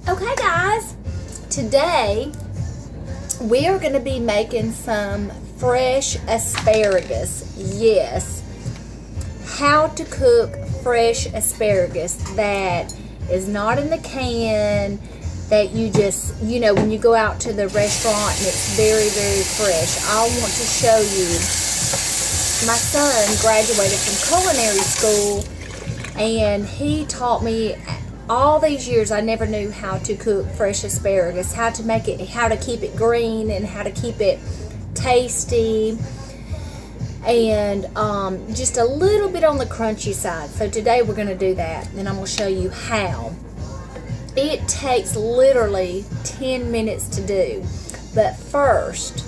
Okay guys, today we are going to be making some fresh asparagus. Yes, how to cook fresh asparagus that is not in the can, that you just, when you go out to the restaurant and it's very, very fresh. I want to show you. My son graduated from culinary school and he taught me all these years. I never knew how to cook fresh asparagus, how to make it, how to keep it green and how to keep it tasty and just a little bit on the crunchy side. So today we're going to do that and I'm going to show you how. It takes literally 10 minutes to do, but first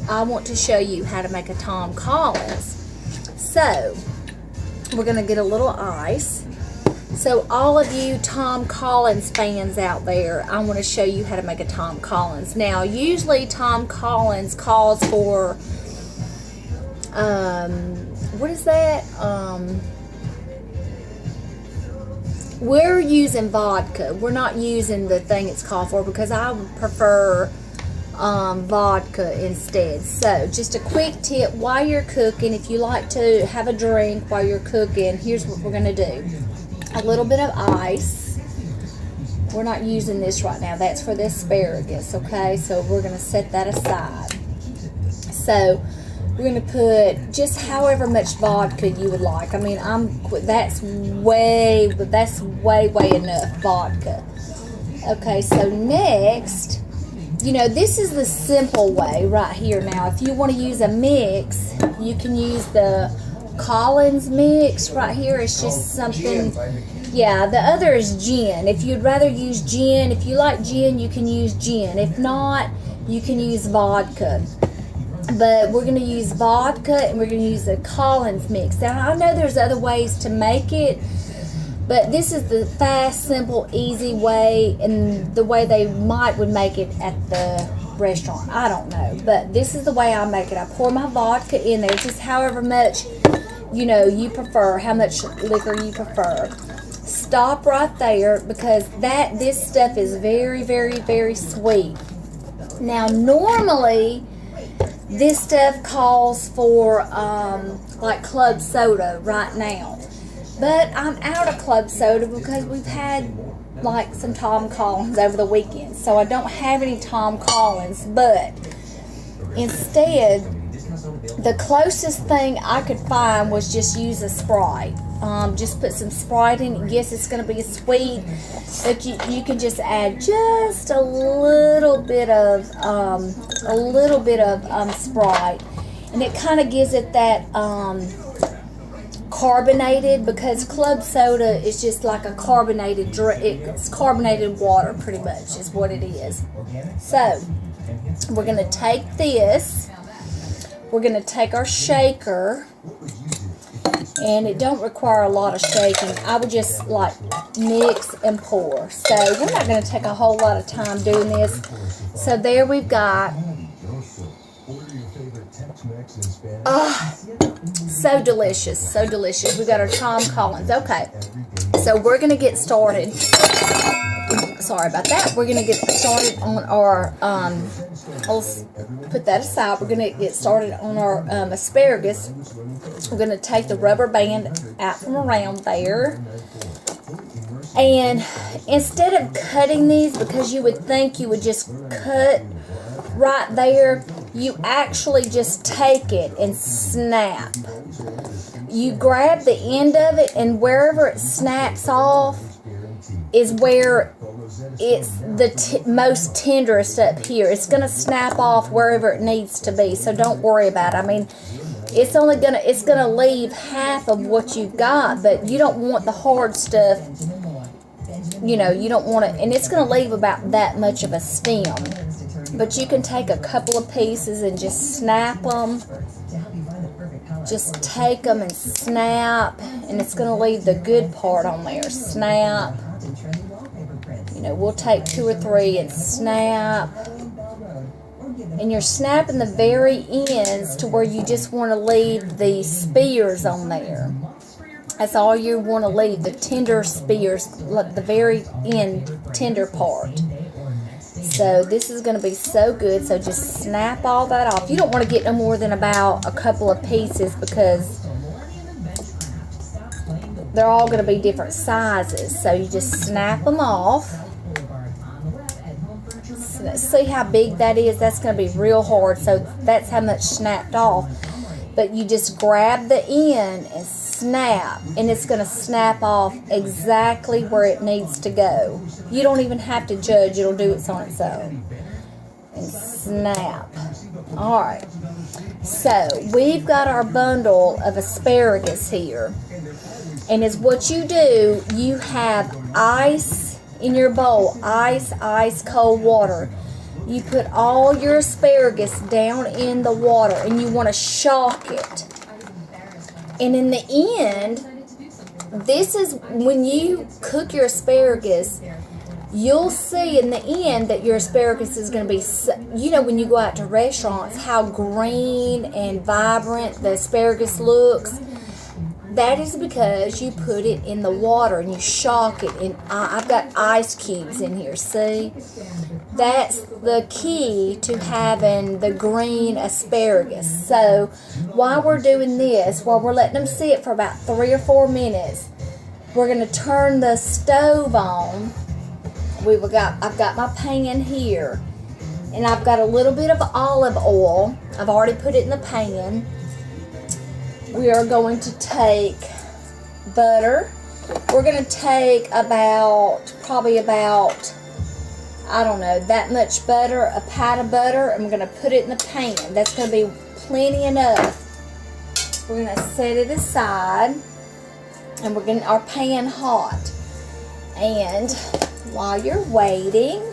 I want to show you how to make a Tom Collins. So we're going to get a little ice. So all of you Tom Collins fans out there, I want to show you how to make a Tom Collins. Now, usually Tom Collins calls for, what is that? We're using vodka. We're not using the thing it's called for because I would prefer vodka instead. So just a quick tip while you're cooking, if you like to have a drink while you're cooking, here's what we're going to do. A little bit of ice. We're not using this right now. That's for the asparagus, okay? So we're going to set that aside. So we're going to put just however much vodka you would like. I mean, that's way enough vodka. Okay, so next, this is the simple way right here. Now, if you want to use a mix, you can use the Collins mix right here. It's just something, yeah, the other is gin. If you'd rather use gin, if you like gin, you can use gin. If not, you can use vodka. But we're going to use vodka and we're going to use the Collins mix. Now, I know there's other ways to make it, but this is the fast, simple, easy way, and the way they would make it at the restaurant. I don't know, but this is the way I make it. I pour my vodka in there, just however much, you prefer, how much liquor you prefer. Stop right there because this stuff is very, very, very sweet. Now, normally, this stuff calls for, like club soda right now. But I'm out of club soda because we've had like some Tom Collins over the weekend. So I don't have any Tom Collins, but instead, the closest thing I could find was just use a Sprite. Just put some Sprite in. Yes, it's going to be sweet, but you can just add just a little bit of Sprite, and it kind of gives it that carbonated, because club soda is just like a carbonated drink. It's carbonated water, pretty much, is what it is. So we're going to take this. We're going to take our shaker, and it don't require a lot of shaking. I would just like mix and pour. So we're not going to take a whole lot of time doing this. So there we've got, so delicious, so delicious. We got our Tom Collins. Okay, so we're going to get started. Sorry about that. We're going to get started on our, let's put that aside. We're going to get started on our asparagus. We're going to take the rubber band out from around there. And instead of cutting these, because you would think you would just cut right there, you actually just take it and snap. You grab the end of it, and wherever it snaps off is where it's the most tenderest up here. It's going to snap off wherever it needs to be, so don't worry about it. I mean, it's going to leave half of what you've got, but you don't want the hard stuff. You don't want it, and it's going to leave about that much of a stem. But you can take a couple of pieces and just snap them. Just take them and snap, and it's going to leave the good part on there. Snap. We'll take 2 or 3 and snap. And you're snapping the very ends to where you just want to leave the spears on there. That's all you want to leave, the tender spears, the very end tender part. So this is going to be so good. So just snap all that off. You don't want to get no more than about a couple of pieces because they're all going to be different sizes. So you just snap them off. See how big that is? That's going to be real hard. So that's how much snapped off. But you just grab the end and snap, and it's going to snap off exactly where it needs to go. You don't even have to judge. It'll do it on its own. And snap. Alright. So, we've got our bundle of asparagus here. And as what you do, you have ice in your bowl. Ice cold water. You put all your asparagus down in the water and you want to shock it. And in the end, this is when you cook your asparagus, you'll see in the end that your asparagus is going to be, you know, when you go out to restaurants, how green and vibrant the asparagus looks. That is because you put it in the water and you shock it. And I've got ice cubes in here, see? That's the key to having the green asparagus. So while we're doing this, while we're letting them sit for about 3 or 4 minutes, we're going to turn the stove on. I've got my pan here, and I've got a little bit of olive oil. I've already put it in the pan. We are going to take butter. We're going to take probably about, I don't know, that much butter, a pat of butter, and we're going to put it in the pan. That's going to be plenty enough. We're going to set it aside, and we're getting our pan hot. And while you're waiting,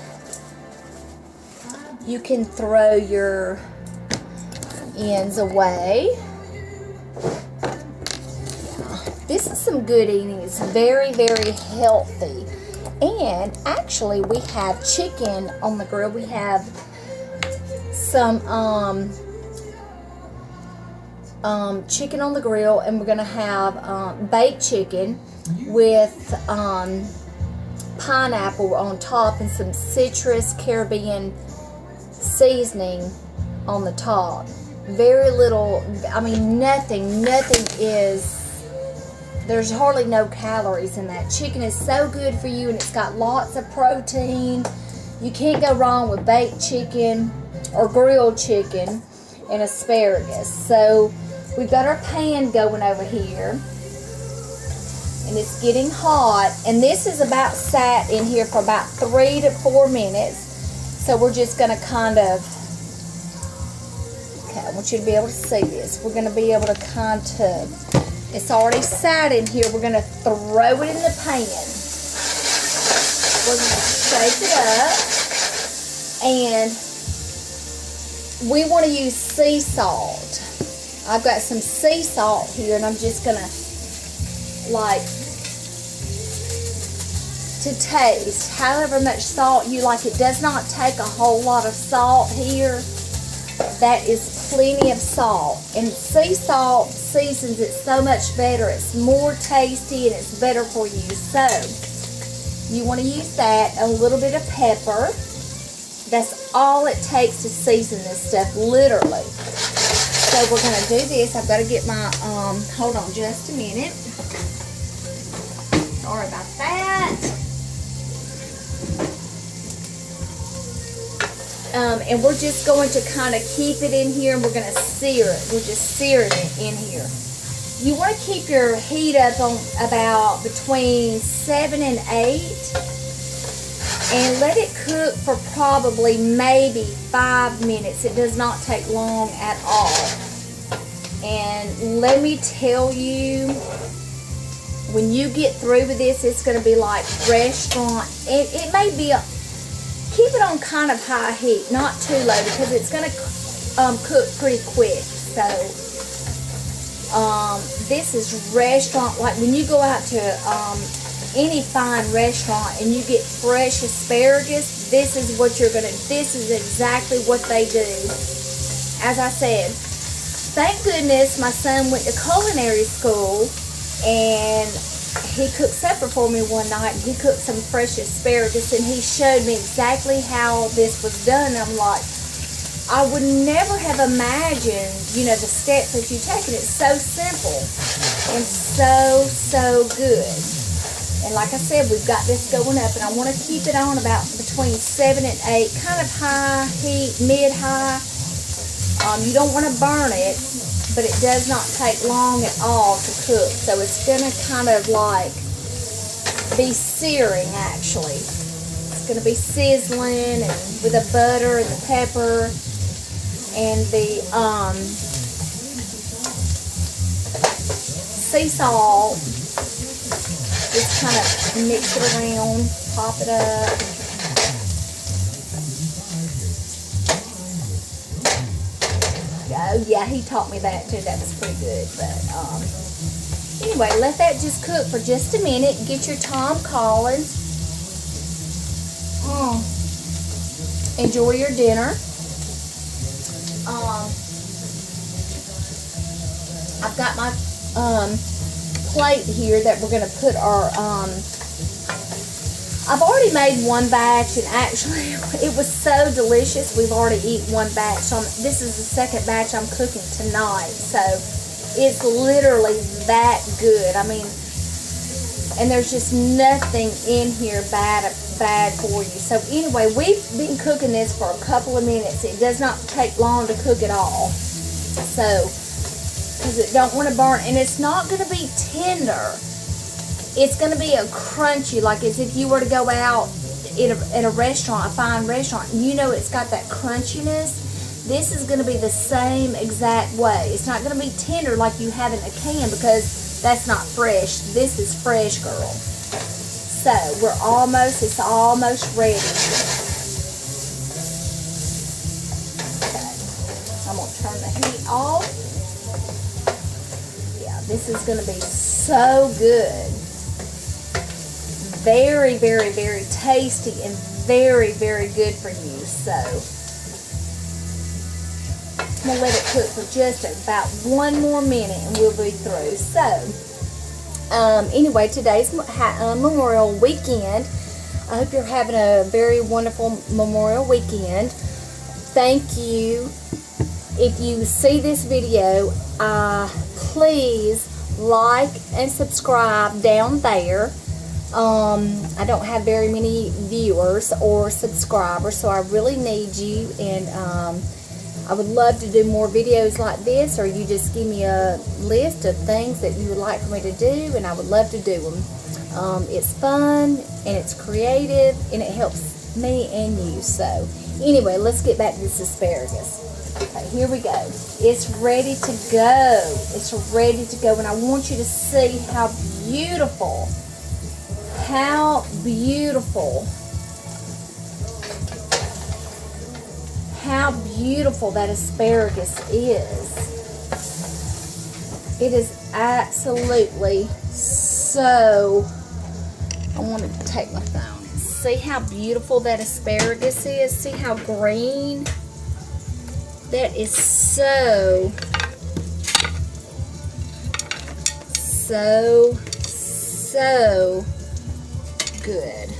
you can throw your ends away. This is some good eating. It's very, very healthy. And actually, we have chicken on the grill. We have some chicken on the grill, and we're going to have baked chicken with pineapple on top and some citrus Caribbean seasoning on the top. Very little, I mean, nothing is, there's hardly no calories in that. Chicken is so good for you, and it's got lots of protein. You can't go wrong with baked chicken or grilled chicken and asparagus. So we've got our pan going over here, and it's getting hot. And this is about sat in here for about 3 to 4 minutes. So we're just going to kind of, okay, I want you to be able to see this. We're going to be able to kind of, it's already sat in here. We're going to throw it in the pan. We're going to shake it up. And we want to use sea salt. I've got some sea salt here, and I'm just going to, like, to taste however much salt you like. It does not take a whole lot of salt here. That is plenty of salt. And sea salt seasons it so much better. It's more tasty and it's better for you. So, you want to use that. A little bit of pepper. That's all it takes to season this stuff, literally. So, we're going to do this. I've got to get my, hold on just a minute. Sorry about that. And we're just going to kind of keep it in here, and we're going to sear it. We're just searing it in here. You want to keep your heat up on about between 7 and 8. And let it cook for probably maybe 5 minutes. It does not take long at all. And let me tell you, when you get through with this, it's going to be like restaurant. It may be keep it on kind of high heat, not too low, because it's going to cook pretty quick. So, this is restaurant, like when you go out to any fine restaurant and you get fresh asparagus, this is what you're going to, this is exactly what they do. As I said, thank goodness my son went to culinary school, And he cooked supper for me one night, and he cooked some fresh asparagus, and he showed me exactly how this was done. I'm like, I would never have imagined, you know, the steps that you take, and it's so simple and so good. And like I said, we've got this going up, and I want to keep it on about between 7 and 8, kind of high heat, mid-high. You don't want to burn it, but it does not take long at all to cook. So it's going to kind of like be searing, actually. It's going to be sizzling, and with the butter and the pepper and the sea salt. Just kind of mix it around, pop it up. Oh yeah, he taught me that too. That was pretty good. But anyway, let that just cook for just a minute. Get your Tom Collins. Enjoy your dinner. I've got my plate here that we're going to put our I've already made one batch, and actually it was so delicious. We've already eaten one batch, so this is the second batch I'm cooking tonight. So it's literally that good. I mean, and there's just nothing in here bad for you. So anyway, we've been cooking this for a couple of minutes. It does not take long to cook at all. So because it don't want to burn, and it's not going to be tender. It's going to be a crunchy, like as if you were to go out in a restaurant, a fine restaurant, and you know it's got that crunchiness. This is going to be the same exact way. It's not going to be tender like you have in a can, because that's not fresh. This is fresh, girl. So it's almost ready. Okay, I'm going to turn the heat off. This is going to be so good. Very, very, very tasty and very, very good for you. So I'm going to let it cook for just about one more minute and we'll be through. So anyway, today's Memorial Weekend. I hope you're having a very wonderful Memorial Weekend. Thank you. If you see this video, please like and subscribe down there. I don't have very many viewers or subscribers, so I really need you, and I would love to do more videos like this, or you just give me a list of things that you would like for me to do, and I would love to do them. It's fun, and it's creative, and it helps me and you. So anyway, let's get back to this asparagus. Okay, here we go. It's ready to go. It's ready to go, and I want you to see how beautiful that asparagus is. It is absolutely so. I want to take my phone and see how beautiful that asparagus is. See how green. That is so good.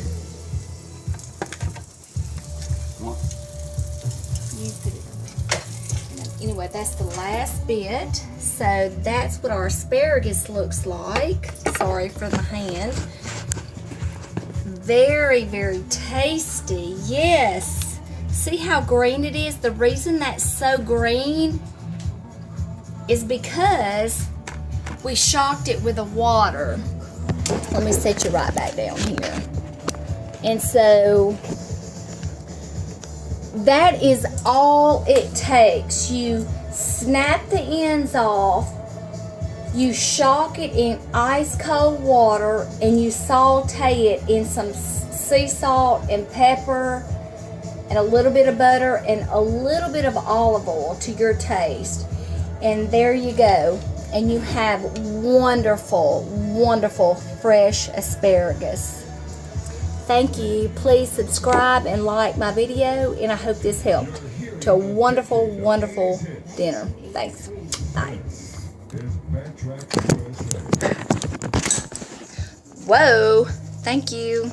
Anyway, that's the last bit. So that's what our asparagus looks like. Sorry for the hand. Very, very tasty. Yes. See how green it is? The reason that's so green is because we shocked it with the water. Let me set you right back down here. And so that is all it takes. You snap the ends off, you shock it in ice cold water, and you saute it in some sea salt and pepper and a little bit of butter and a little bit of olive oil to your taste. And there you go. And you have wonderful, wonderful fresh asparagus. Thank you. Please subscribe and like my video, and I hope this helped to a wonderful, wonderful dinner. Thanks. Bye. Whoa. Thank you.